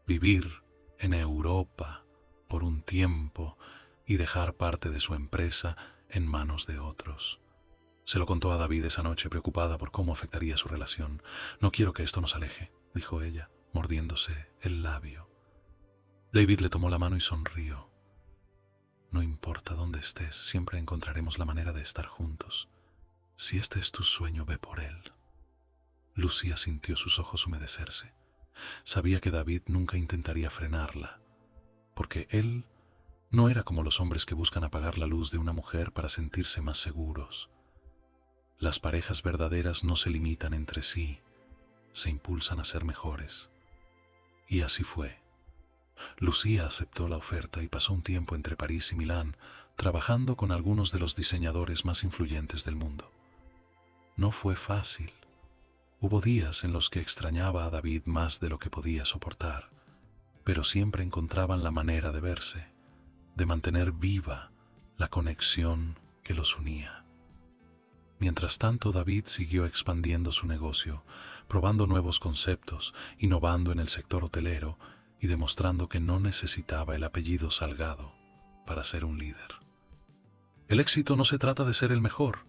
vivir en Europa por un tiempo y dejar parte de su empresa en manos de otros. Se lo contó a David esa noche, preocupada por cómo afectaría su relación. No quiero que esto nos aleje, dijo ella, mordiéndose el labio. David le tomó la mano y sonrió. No importa dónde estés, siempre encontraremos la manera de estar juntos. Si este es tu sueño, ve por él. Lucía sintió sus ojos humedecerse. Sabía que David nunca intentaría frenarla, porque él no era como los hombres que buscan apagar la luz de una mujer para sentirse más seguros. Las parejas verdaderas no se limitan entre sí, se impulsan a ser mejores. Y así fue. Lucía aceptó la oferta y pasó un tiempo entre París y Milán, trabajando con algunos de los diseñadores más influyentes del mundo. No fue fácil. Hubo días en los que extrañaba a David más de lo que podía soportar, pero siempre encontraban la manera de verse, de mantener viva la conexión que los unía. Mientras tanto, David siguió expandiendo su negocio, probando nuevos conceptos, innovando en el sector hotelero y demostrando que no necesitaba el apellido Salgado para ser un líder. El éxito no se trata de ser el mejor,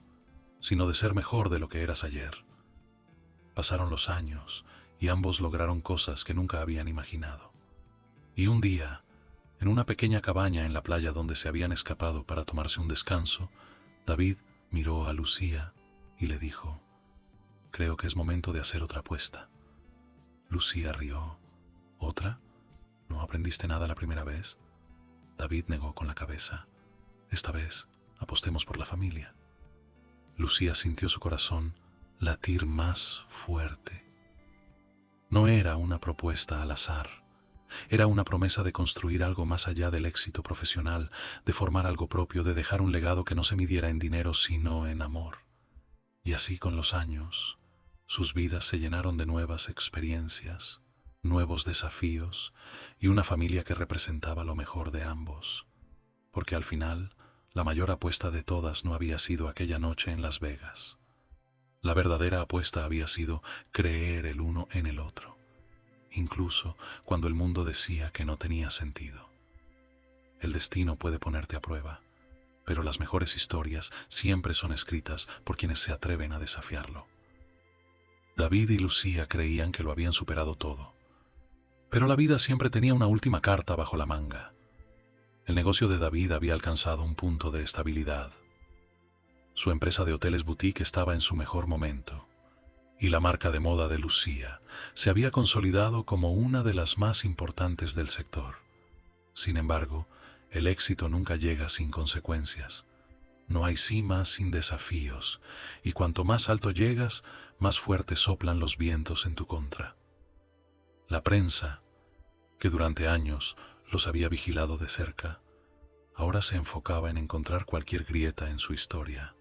sino de ser mejor de lo que eras ayer. Pasaron los años y ambos lograron cosas que nunca habían imaginado. Y un día, en una pequeña cabaña en la playa donde se habían escapado para tomarse un descanso, David miró a Lucía y le dijo: «Creo que es momento de hacer otra apuesta». Lucía rió. «¿Otra? ¿No aprendiste nada la primera vez?». David negó con la cabeza. «Esta vez apostemos por la familia». Lucía sintió su corazón latir más fuerte. No era una propuesta al azar. Era una promesa de construir algo más allá del éxito profesional, de formar algo propio, de dejar un legado que no se midiera en dinero, sino en amor. Y así, con los años, sus vidas se llenaron de nuevas experiencias, nuevos desafíos y una familia que representaba lo mejor de ambos. Porque al final, la mayor apuesta de todas no había sido aquella noche en Las Vegas. La verdadera apuesta había sido creer el uno en el otro, incluso cuando el mundo decía que no tenía sentido. El destino puede ponerte a prueba, pero las mejores historias siempre son escritas por quienes se atreven a desafiarlo. David y Lucía creían que lo habían superado todo, pero la vida siempre tenía una última carta bajo la manga. El negocio de David había alcanzado un punto de estabilidad. Su empresa de hoteles boutique estaba en su mejor momento, y la marca de moda de Lucía se había consolidado como una de las más importantes del sector. Sin embargo, el éxito nunca llega sin consecuencias. No hay cima sin desafíos, y cuanto más alto llegas, más fuerte soplan los vientos en tu contra. La prensa, que durante años los había vigilado de cerca, ahora se enfocaba en encontrar cualquier grieta en su historia.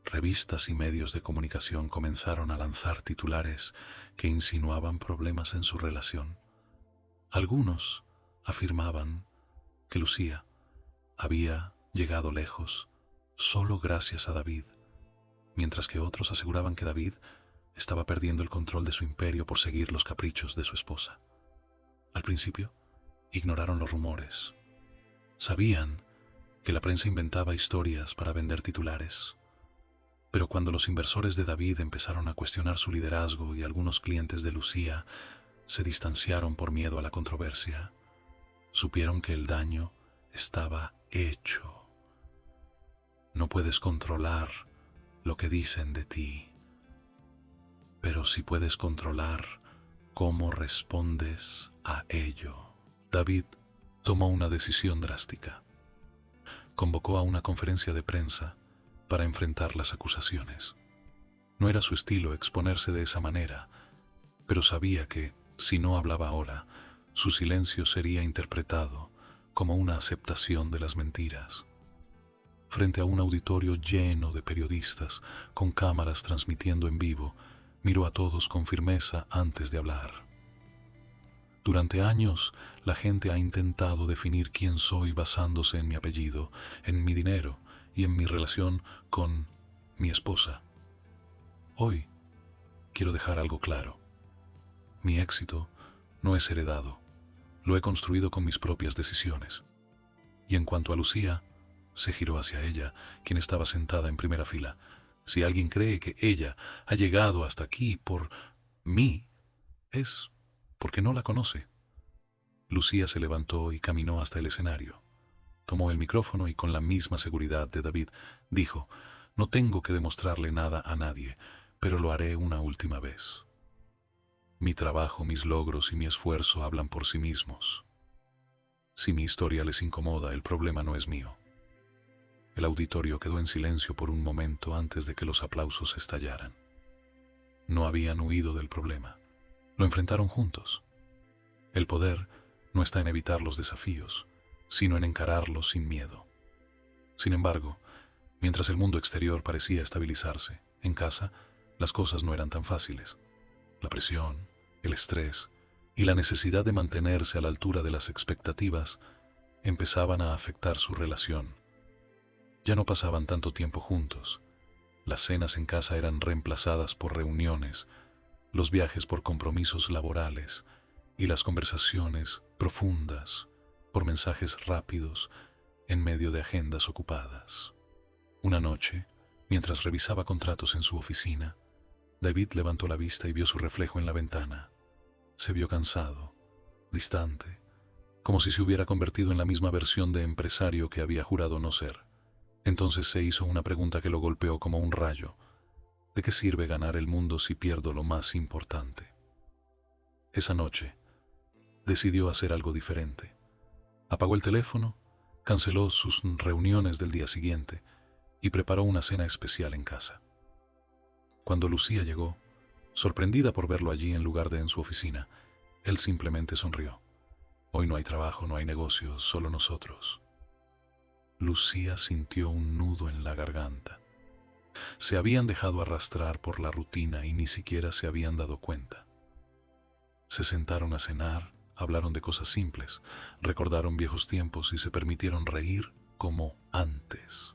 Revistas y medios de comunicación comenzaron a lanzar titulares que insinuaban problemas en su relación. Algunos afirmaban que Lucía había llegado lejos solo gracias a David, mientras que otros aseguraban que David estaba perdiendo el control de su imperio por seguir los caprichos de su esposa. Al principio, ignoraron los rumores. Sabían que la prensa inventaba historias para vender titulares. Pero cuando los inversores de David empezaron a cuestionar su liderazgo y algunos clientes de Lucía se distanciaron por miedo a la controversia, supieron que el daño estaba hecho. No puedes controlar lo que dicen de ti, pero sí puedes controlar cómo respondes a ello. David tomó una decisión drástica. Convocó a una conferencia de prensa para enfrentar las acusaciones. No era su estilo exponerse de esa manera, pero sabía que, si no hablaba ahora, su silencio sería interpretado como una aceptación de las mentiras. Frente a un auditorio lleno de periodistas, con cámaras transmitiendo en vivo, miró a todos con firmeza antes de hablar. Durante años, la gente ha intentado definir quién soy basándose en mi apellido, en mi dinero y en mi relación con mi esposa. Hoy quiero dejar algo claro. Mi éxito no es heredado, lo he construido con mis propias decisiones. Y en cuanto a Lucía, se giró hacia ella, quien estaba sentada en primera fila. Si alguien cree que ella ha llegado hasta aquí por mí, es porque no la conoce. Lucía se levantó y caminó hasta el escenario. Tomó el micrófono y con la misma seguridad de David dijo: «No tengo que demostrarle nada a nadie, pero lo haré una última vez. Mi trabajo, mis logros y mi esfuerzo hablan por sí mismos. Si mi historia les incomoda, el problema no es mío. El auditorio quedó en silencio por un momento antes de que los aplausos estallaran. No habían huido del problema. Lo enfrentaron juntos. El poder no está en evitar los desafíos, sino en encararlos sin miedo. Sin embargo, mientras el mundo exterior parecía estabilizarse, en casa las cosas no eran tan fáciles. La presión, el estrés y la necesidad de mantenerse a la altura de las expectativas empezaban a afectar su relación. Ya no pasaban tanto tiempo juntos. Las cenas en casa eran reemplazadas por reuniones, los viajes por compromisos laborales y las conversaciones profundas por mensajes rápidos en medio de agendas ocupadas. Una noche, mientras revisaba contratos en su oficina, David levantó la vista y vio su reflejo en la ventana. Se vio cansado, distante, como si se hubiera convertido en la misma versión de empresario que había jurado no ser. Entonces se hizo una pregunta que lo golpeó como un rayo. ¿De qué sirve ganar el mundo si pierdo lo más importante? Esa noche, decidió hacer algo diferente. Apagó el teléfono, canceló sus reuniones del día siguiente y preparó una cena especial en casa. Cuando Lucía llegó, sorprendida por verlo allí en lugar de en su oficina, él simplemente sonrió. Hoy no hay trabajo, no hay negocios, solo nosotros. Lucía sintió un nudo en la garganta. Se habían dejado arrastrar por la rutina y ni siquiera se habían dado cuenta. Se sentaron a cenar, hablaron de cosas simples, recordaron viejos tiempos y se permitieron reír como antes.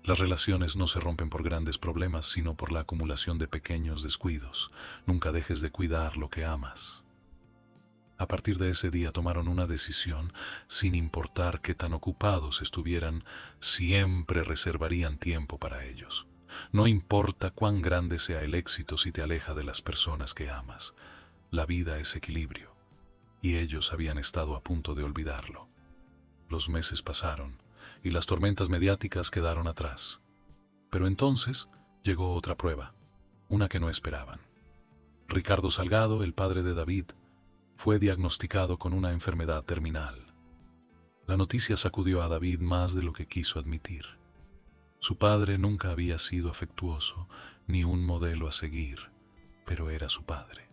Las relaciones no se rompen por grandes problemas, sino por la acumulación de pequeños descuidos. Nunca dejes de cuidar lo que amas. A partir de ese día tomaron una decisión, sin importar qué tan ocupados estuvieran, siempre reservarían tiempo para ellos. No importa cuán grande sea el éxito si te aleja de las personas que amas. La vida es equilibrio, y ellos habían estado a punto de olvidarlo. Los meses pasaron, y las tormentas mediáticas quedaron atrás. Pero entonces llegó otra prueba, una que no esperaban. Ricardo Salgado, el padre de David, fue diagnosticado con una enfermedad terminal. La noticia sacudió a David más de lo que quiso admitir. Su padre nunca había sido afectuoso, ni un modelo a seguir, pero era su padre.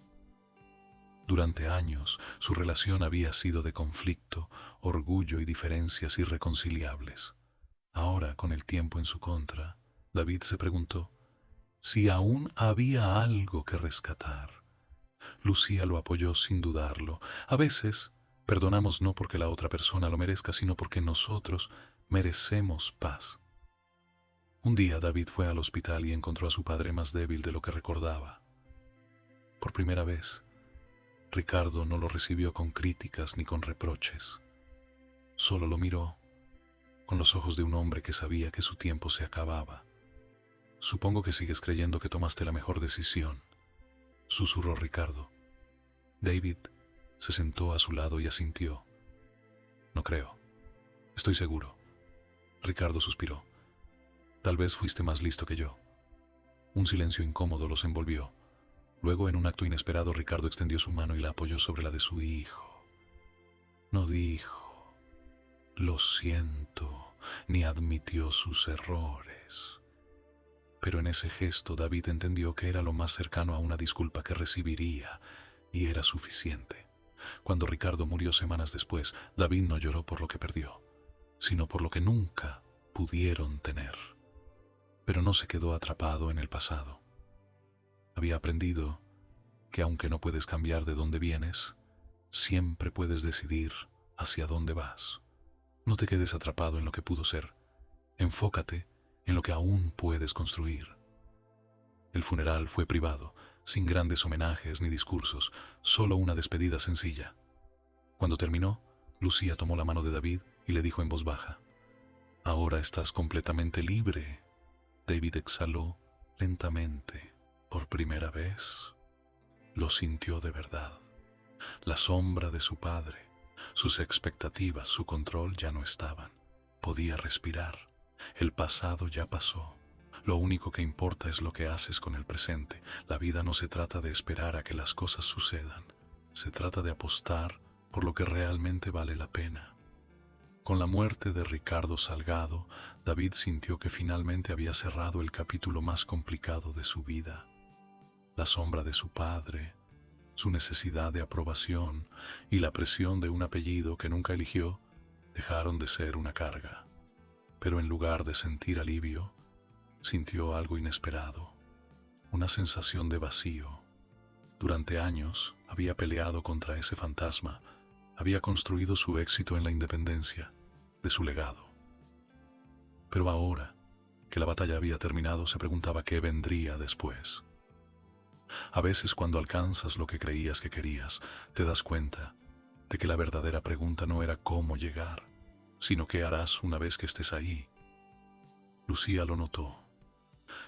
Durante años, su relación había sido de conflicto, orgullo y diferencias irreconciliables. Ahora, con el tiempo en su contra, David se preguntó si aún había algo que rescatar. Lucía lo apoyó sin dudarlo. A veces, perdonamos no porque la otra persona lo merezca, sino porque nosotros merecemos paz. Un día David fue al hospital y encontró a su padre más débil de lo que recordaba. Por primera vez, Ricardo no lo recibió con críticas ni con reproches. Solo lo miró con los ojos de un hombre que sabía que su tiempo se acababa. «Supongo que sigues creyendo que tomaste la mejor decisión», susurró Ricardo. David se sentó a su lado y asintió. «No creo. Estoy seguro». Ricardo suspiró. «Tal vez fuiste más listo que yo». Un silencio incómodo los envolvió. Luego, en un acto inesperado, Ricardo extendió su mano y la apoyó sobre la de su hijo. No dijo «lo siento», ni admitió sus errores. Pero en ese gesto David entendió que era lo más cercano a una disculpa que recibiría, y era suficiente. Cuando Ricardo murió semanas después, David no lloró por lo que perdió, sino por lo que nunca pudieron tener. Pero no se quedó atrapado en el pasado. Había aprendido que aunque no puedes cambiar de dónde vienes, siempre puedes decidir hacia dónde vas. No te quedes atrapado en lo que pudo ser. Enfócate en lo que aún puedes construir. El funeral fue privado, sin grandes homenajes ni discursos, solo una despedida sencilla. Cuando terminó, Lucía tomó la mano de David y le dijo en voz baja: «Ahora estás completamente libre». David exhaló lentamente. Por primera vez, lo sintió de verdad. La sombra de su padre, sus expectativas, su control ya no estaban. Podía respirar. El pasado ya pasó. Lo único que importa es lo que haces con el presente. La vida no se trata de esperar a que las cosas sucedan. Se trata de apostar por lo que realmente vale la pena. Con la muerte de Ricardo Salgado, David sintió que finalmente había cerrado el capítulo más complicado de su vida. La sombra de su padre, su necesidad de aprobación y la presión de un apellido que nunca eligió dejaron de ser una carga. Pero en lugar de sentir alivio, sintió algo inesperado, una sensación de vacío. Durante años había peleado contra ese fantasma, había construido su éxito en la independencia de su legado. Pero ahora que la batalla había terminado, se preguntaba qué vendría después. A veces cuando alcanzas lo que creías que querías, te das cuenta de que la verdadera pregunta no era cómo llegar, sino qué harás una vez que estés ahí. Lucía lo notó.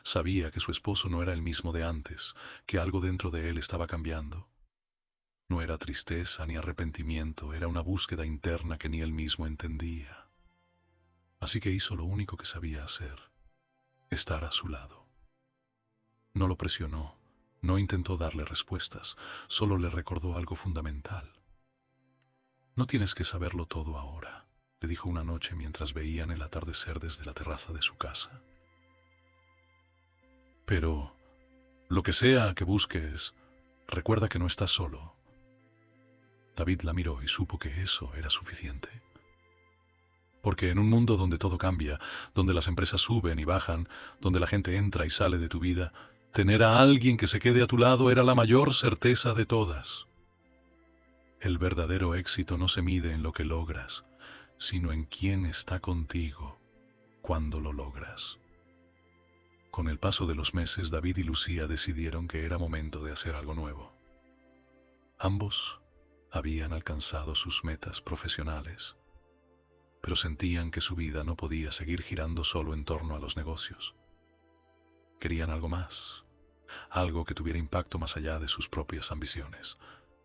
Sabía que su esposo no era el mismo de antes, que algo dentro de él estaba cambiando. No era tristeza ni arrepentimiento, era una búsqueda interna que ni él mismo entendía. Así que hizo lo único que sabía hacer, estar a su lado. No lo presionó, no intentó darle respuestas, solo le recordó algo fundamental. No tienes que saberlo todo ahora, le dijo una noche mientras veían el atardecer desde la terraza de su casa. Pero, lo que sea que busques, recuerda que no estás solo. David la miró y supo que eso era suficiente. Porque en un mundo donde todo cambia, donde las empresas suben y bajan, donde la gente entra y sale de tu vida, tener a alguien que se quede a tu lado era la mayor certeza de todas. El verdadero éxito no se mide en lo que logras, sino en quién está contigo cuando lo logras. Con el paso de los meses, David y Lucía decidieron que era momento de hacer algo nuevo. Ambos habían alcanzado sus metas profesionales, pero sentían que su vida no podía seguir girando solo en torno a los negocios. Querían algo más, algo que tuviera impacto más allá de sus propias ambiciones.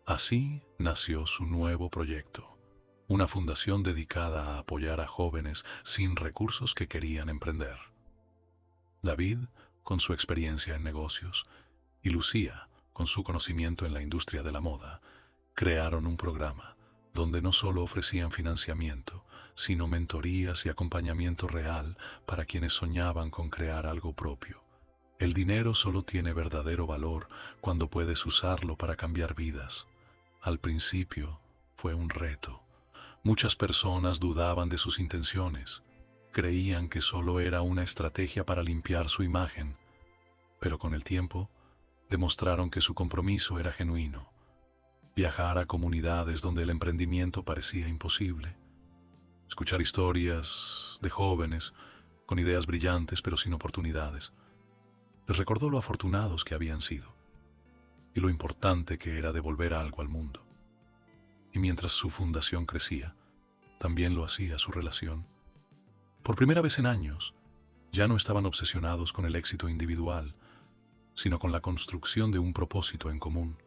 Así nació su nuevo proyecto, una fundación dedicada a apoyar a jóvenes sin recursos que querían emprender. David, con su experiencia en negocios, y Lucía, con su conocimiento en la industria de la moda, crearon un programa donde no solo ofrecían financiamiento, sino mentorías y acompañamiento real para quienes soñaban con crear algo propio. El dinero solo tiene verdadero valor cuando puedes usarlo para cambiar vidas. Al principio fue un reto. Muchas personas dudaban de sus intenciones. Creían que solo era una estrategia para limpiar su imagen, pero con el tiempo demostraron que su compromiso era genuino. Viajar a comunidades donde el emprendimiento parecía imposible. Escuchar historias de jóvenes con ideas brillantes pero sin oportunidades. Les recordó lo afortunados que habían sido y lo importante que era devolver algo al mundo. Y mientras su fundación crecía, también lo hacía su relación. Por primera vez en años, ya no estaban obsesionados con el éxito individual, sino con la construcción de un propósito en común.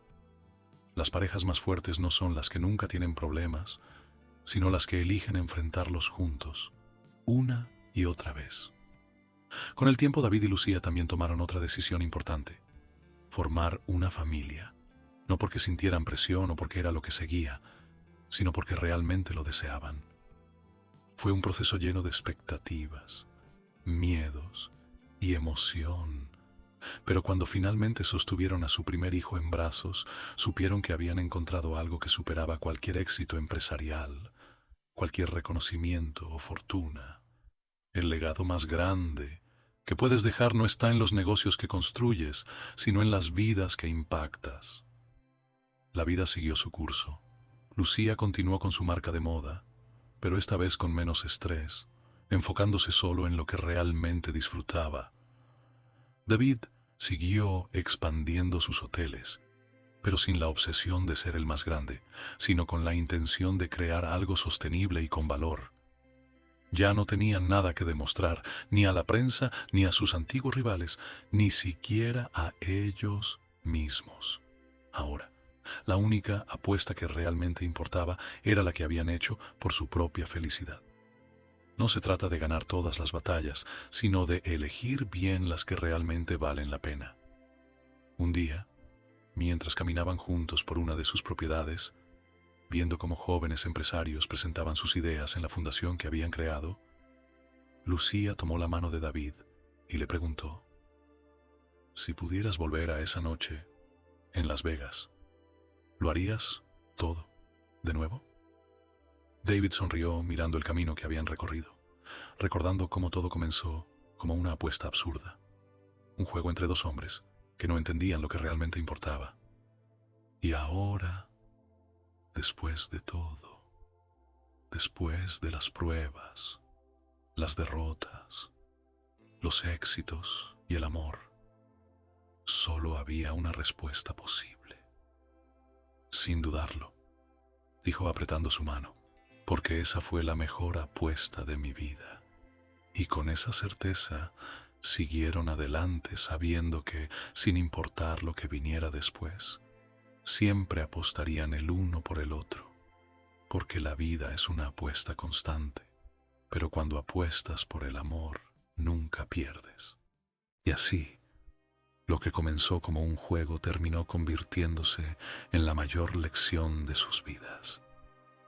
Las parejas más fuertes no son las que nunca tienen problemas, sino las que eligen enfrentarlos juntos, una y otra vez. Con el tiempo, David y Lucía también tomaron otra decisión importante: formar una familia, no porque sintieran presión o porque era lo que seguía, sino porque realmente lo deseaban. Fue un proceso lleno de expectativas, miedos y emoción. Pero cuando finalmente sostuvieron a su primer hijo en brazos, supieron que habían encontrado algo que superaba cualquier éxito empresarial, cualquier reconocimiento o fortuna. El legado más grande que puedes dejar no está en los negocios que construyes, sino en las vidas que impactas. La vida siguió su curso. Lucía continuó con su marca de moda, pero esta vez con menos estrés, enfocándose solo en lo que realmente disfrutaba. David siguió expandiendo sus hoteles, pero sin la obsesión de ser el más grande, sino con la intención de crear algo sostenible y con valor. Ya no tenían nada que demostrar, ni a la prensa, ni a sus antiguos rivales, ni siquiera a ellos mismos. Ahora, la única apuesta que realmente importaba era la que habían hecho por su propia felicidad. No se trata de ganar todas las batallas, sino de elegir bien las que realmente valen la pena. Un día, mientras caminaban juntos por una de sus propiedades, viendo cómo jóvenes empresarios presentaban sus ideas en la fundación que habían creado, Lucía tomó la mano de David y le preguntó: si pudieras volver a esa noche en Las Vegas, ¿lo harías todo de nuevo? David sonrió mirando el camino que habían recorrido, recordando cómo todo comenzó como una apuesta absurda, un juego entre dos hombres que no entendían lo que realmente importaba. Y ahora, después de todo, después de las pruebas, las derrotas, los éxitos y el amor, solo había una respuesta posible. Sin dudarlo, dijo apretando su mano, porque esa fue la mejor apuesta de mi vida. Y con esa certeza siguieron adelante sabiendo que, sin importar lo que viniera después, siempre apostarían el uno por el otro, porque la vida es una apuesta constante, pero cuando apuestas por el amor, nunca pierdes. Y así, lo que comenzó como un juego terminó convirtiéndose en la mayor lección de sus vidas.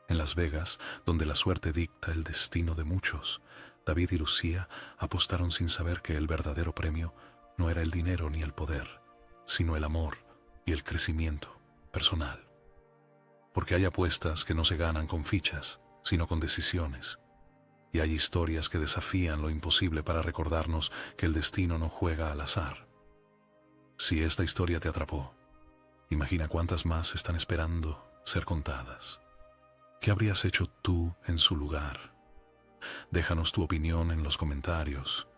En Las Vegas, donde la suerte dicta el destino de muchos, David y Lucía apostaron sin saber que el verdadero premio no era el dinero ni el poder, sino el amor y el crecimiento personal. Porque hay apuestas que no se ganan con fichas, sino con decisiones. Y hay historias que desafían lo imposible para recordarnos que el destino no juega al azar. Si esta historia te atrapó, imagina cuántas más están esperando ser contadas. ¿Qué habrías hecho tú en su lugar? Déjanos tu opinión en los comentarios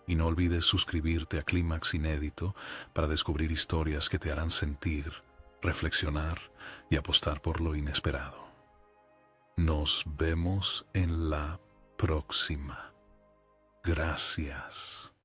y no olvides suscribirte a Clímax Inédito para descubrir historias que te harán sentir, reflexionar y apostar por lo inesperado. Nos vemos en la próxima. Gracias.